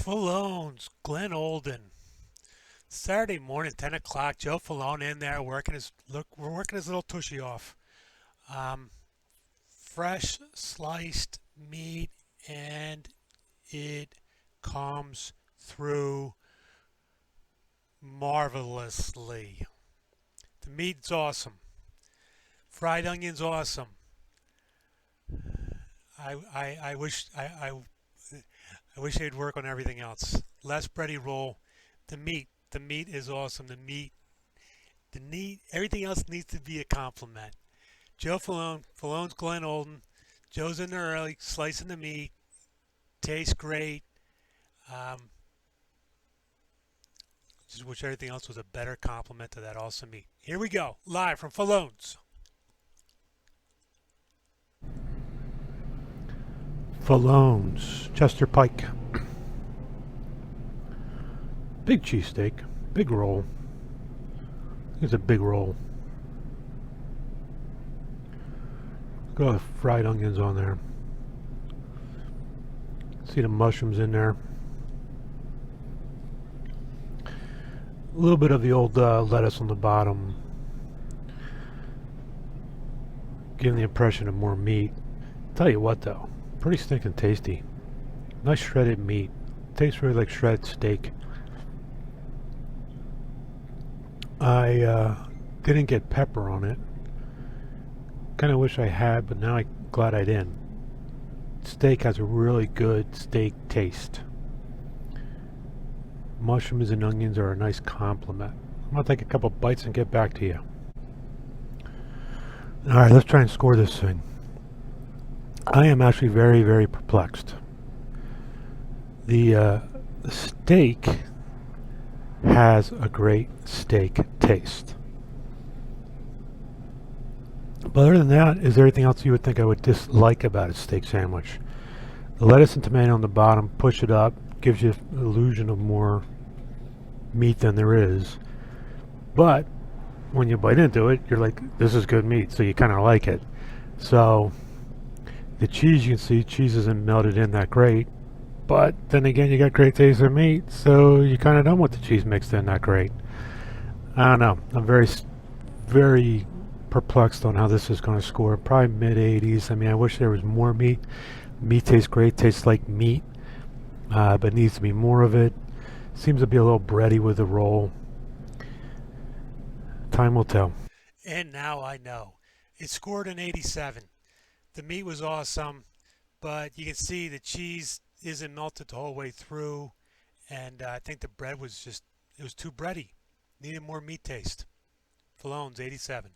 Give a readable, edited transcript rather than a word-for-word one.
Falone's, Glenolden. Saturday morning, 10 o'clock. Joe Falone in there we're working his little tushy off. Um, Fresh sliced meat, and it comes through marvelously. The meat's awesome. Fried onions awesome. I wish I wish they'd work on everything else. Less bready roll. The meat is awesome. Everything else needs to be a compliment. Joe Falone, Falone's Glen Olden. Joe's in there early, slicing the meat. Tastes great. Um, just wish everything else was a better compliment to that awesome meat. Here we go, live from Falone's. Falone's, Chester Pike. Big cheesesteak, big roll. It's a big roll. Got the fried onions on there. See the mushrooms in there. A little bit of the old lettuce on the bottom. Giving the impression of more meat. Tell you what though, pretty stinking tasty. Nice shredded meat. Tastes really like shredded steak. I didn't get pepper on it. Kind of wish I had, but now I'm glad I didn't. Steak has a really good steak taste. Mushrooms and onions are a nice compliment. I'm going to take a couple bites and get back to you. Alright, let's try and score this thing. I am actually very, very perplexed. The steak has a great steak taste. But other than that, is there anything else you would think I would dislike about a steak sandwich? The lettuce and tomato on the bottom, push it up, gives you the illusion of more meat than there is. But when you bite into it, you're like, this is good meat, so you kind of like it. So the cheese, you can see, cheese isn't melted in that great. But then again, you got great taste of meat, so you kind of done with the cheese mixed in that great. I don't know. I'm very perplexed on how this is going to score. Probably mid 80s. I mean, I wish there was more meat. Meat tastes great, tastes like meat, but needs to be more of it. Seems to be a little bready with the roll. Time will tell. And now I know. It scored an 87. The meat was awesome, but you can see the cheese isn't melted the whole way through, and I think the bread was it was too bready. Needed more meat taste. Falone's 87.